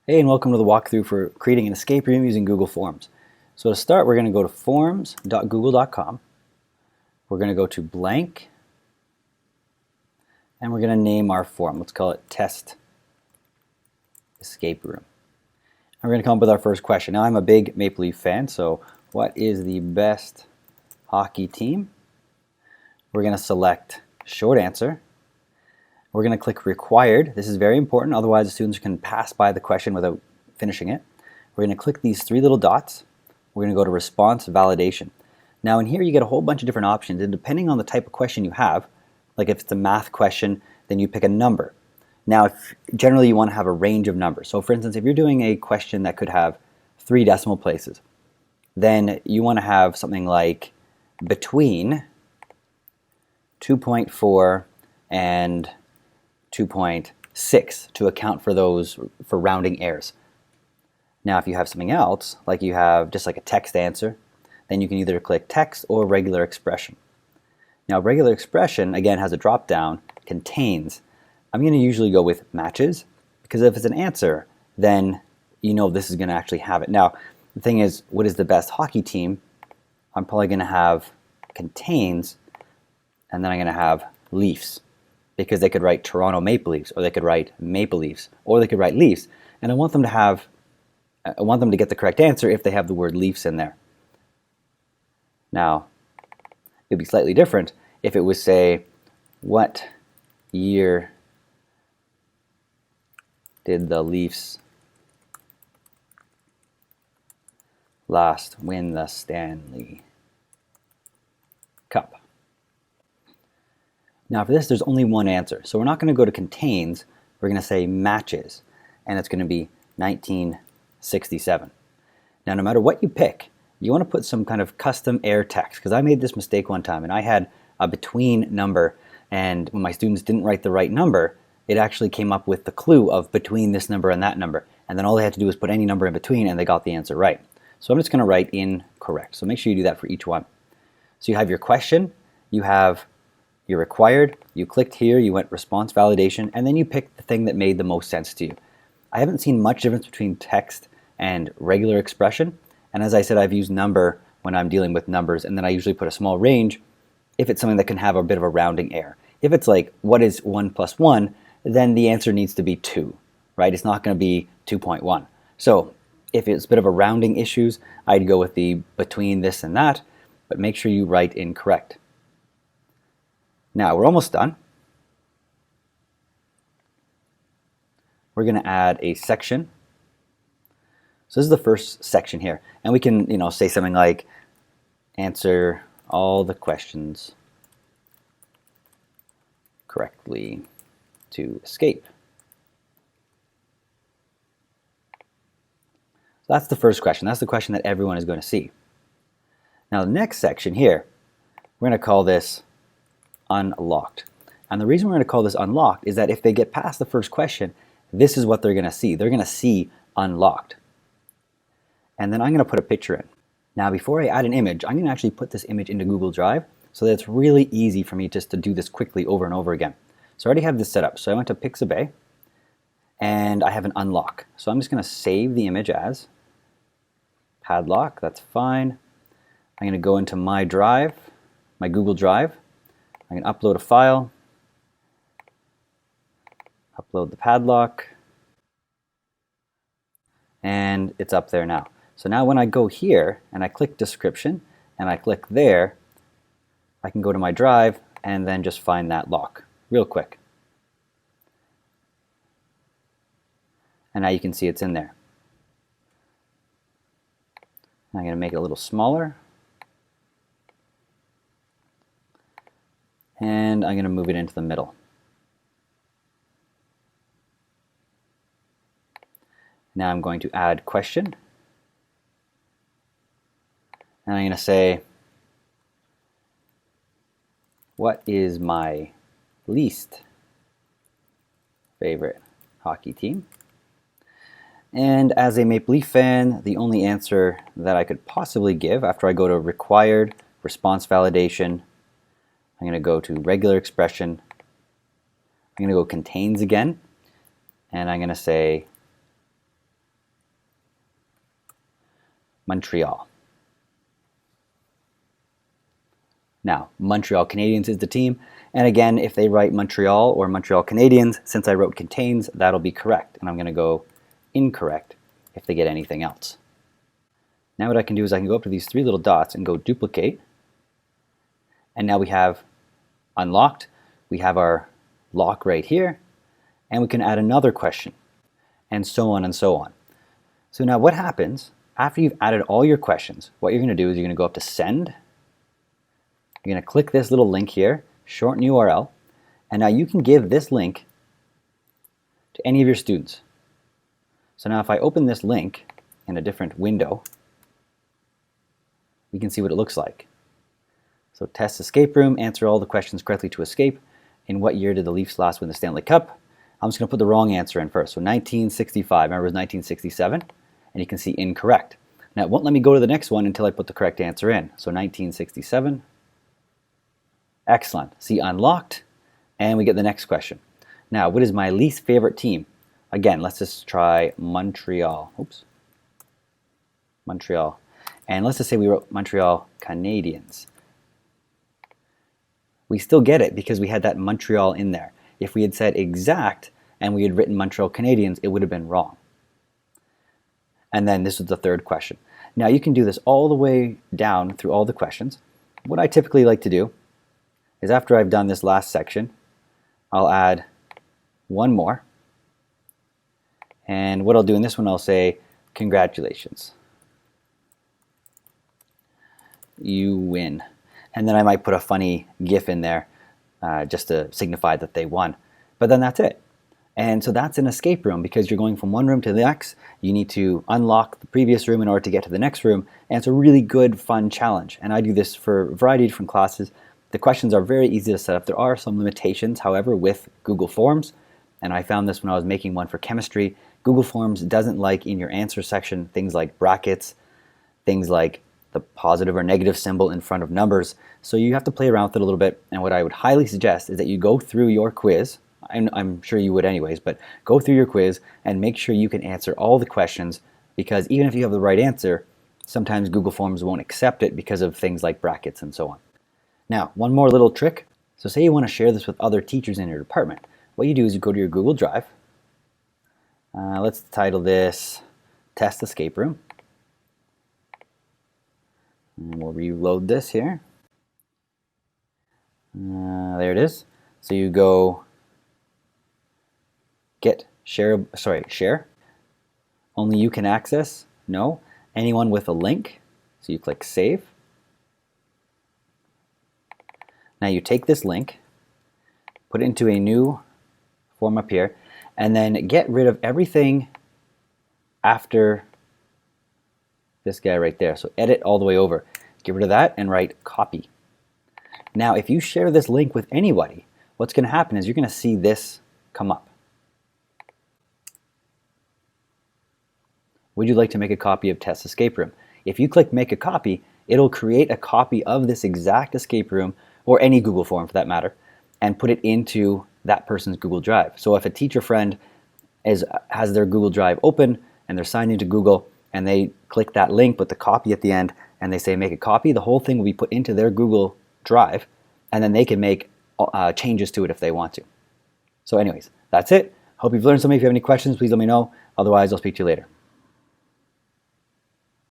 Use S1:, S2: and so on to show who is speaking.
S1: Hey, and welcome to the walkthrough for creating an escape room using Google Forms. So to start, we're going to go to forms.google.com. We're going to go to blank, and we're going to name our form. Let's call it Test Escape Room. And we're going to come up with our first question. Now, I'm a big Maple Leaf fan, so what is the best hockey team? We're going to select short answer. We're going to click required. This is very important, otherwise the students can pass by the question without finishing it. We're going to click these three little dots. We're going to go to response validation. Now in here you get a whole bunch of different options, and depending on the type of question you have, like if it's a math question, then you pick a number. Now generally you want to have a range of numbers. So for instance, if you're doing a question that could have 3 decimal places, then you want to have something like between 2.4 and 2.6 to account for those, for rounding errors. Now if you have something else, like you have just like a text answer, then you can either click text or regular expression. Now regular expression again has a drop down, contains. I'm going to usually go with matches, because if it's an answer, then you know this is going to actually have it. Now the thing is, what is the best hockey team? I'm probably going to have contains, and then I'm going to have Leafs, because they could write Toronto Maple Leafs, or they could write Maple Leafs, or they could write Leafs, and I want them to get the correct answer if they have the word Leafs in there. Now, it would be slightly different if it was, say, what year did the Leafs last win the Stanley Cup? Now for this, there's only one answer. So we're not going to go to contains, we're going to say matches, and it's going to be 1967. Now no matter what you pick, you want to put some kind of custom air text, because I made this mistake one time and I had a between number, and when my students didn't write the right number, it actually came up with the clue of between this number and that number, and then all they had to do was put any number in between and they got the answer right. So I'm just going to write incorrect. So make sure you do that for each one. So you have your question, you have your required, you clicked here, you went response validation, and then you picked the thing that made the most sense to you. I haven't seen much difference between text and regular expression, and as I said, I've used number when I'm dealing with numbers, and then I usually put a small range if it's something that can have a bit of a rounding error. If it's like, what is 1 plus 1, then the answer needs to be 2, right? It's not going to be 2.1. So if it's a bit of a rounding issues, I'd go with the between this and that, but make sure you write incorrect. Now we're almost done. We're going to add a section. So this is the first section here, and we can, say something like answer all the questions correctly to escape. So that's the first question. That's the question that everyone is going to see. Now the next section here, we're going to call this unlocked. And the reason we're going to call this unlocked is that if they get past the first question, this is what they're going to see. They're going to see unlocked. And then I'm going to put a picture in. Now before I add an image, I'm going to actually put this image into Google Drive so that it's really easy for me just to do this quickly over and over again. So I already have this set up. So I went to Pixabay and I have an unlock. So I'm just going to save the image as padlock. That's fine. I'm going to go into my drive, my Google Drive. I can upload a file, upload the padlock, and it's up there now. So now when I go here and I click description and I click there, I can go to my drive and then just find that lock real quick. And now you can see it's in there. I'm going to make it a little smaller. And I'm going to move it into the middle. Now I'm going to add question. And I'm going to say, what is my least favorite hockey team? And as a Maple Leaf fan, the only answer that I could possibly give after I go to required, response validation, I'm going to go to regular expression, I'm going to go contains again, and I'm going to say Montreal. Now, Montreal Canadiens is the team, and again, if they write Montreal or Montreal Canadiens, since I wrote contains, that'll be correct, and I'm going to go incorrect if they get anything else. Now what I can do is I can go up to these three little dots and go duplicate, and now we have unlocked, we have our lock right here, and we can add another question, and so on and so on. So now what happens after you've added all your questions? What you're going to do is you're going to go up to send. You're going to click this little link here, shorten URL, and now you can give this link to any of your students. So now if I open this link in a different window, we can see what it looks like. So test escape room, answer all the questions correctly to escape. In what year did the Leafs last win the Stanley Cup? I'm just going to put the wrong answer in first. So 1965, remember it was 1967, and you can see incorrect. Now it won't let me go to the next one until I put the correct answer in. So 1967. Excellent. See, unlocked, and we get the next question. Now, what is my least favorite team? Again, let's just try Montreal. Oops. Montreal. And let's just say we wrote Montreal Canadiens. We still get it because we had that Montreal in there. If we had said exact and we had written Montreal Canadiens, it would have been wrong. And then this is the third question. Now, you can do this all the way down through all the questions. What I typically like to do is after I've done this last section, I'll add one more. And what I'll do in this one, I'll say, congratulations. You win. And then I might put a funny GIF in there just to signify that they won. But then that's it. And so that's an escape room because you're going from one room to the next. You need to unlock the previous room in order to get to the next room. And it's a really good, fun challenge. And I do this for a variety of different classes. The questions are very easy to set up. There are some limitations, however, with Google Forms. And I found this when I was making one for chemistry. Google Forms doesn't like in your answer section things like brackets, things like the positive or negative symbol in front of numbers. So you have to play around with it a little bit. And what I would highly suggest is that you go through your quiz. I'm sure you would anyways, but go through your quiz and make sure you can answer all the questions, because even if you have the right answer, sometimes Google Forms won't accept it because of things like brackets and so on. Now, one more little trick. So say you want to share this with other teachers in your department. What you do is you go to your Google Drive. Let's title this Test Escape Room. And we'll reload this here. There it is. So you go get share. Only you can access. No. Anyone with a link. So you click Save. Now you take this link, put it into a new form up here, and then get rid of everything after this guy right there. So edit all the way over. Get rid of that and write copy. Now if you share this link with anybody, what's going to happen is you're going to see this come up. Would you like to make a copy of Test Escape Room? If you click Make a Copy, it'll create a copy of this exact escape room, or any Google form for that matter, and put it into that person's Google Drive. So if a teacher friend has their Google Drive open and they're signed into Google and they click that link with the copy at the end and they say make a copy, the whole thing will be put into their Google Drive, and then they can make changes to it if they want to. So anyways, that's it. Hope you've learned something. If you have any questions, please let me know. Otherwise, I'll speak to you later.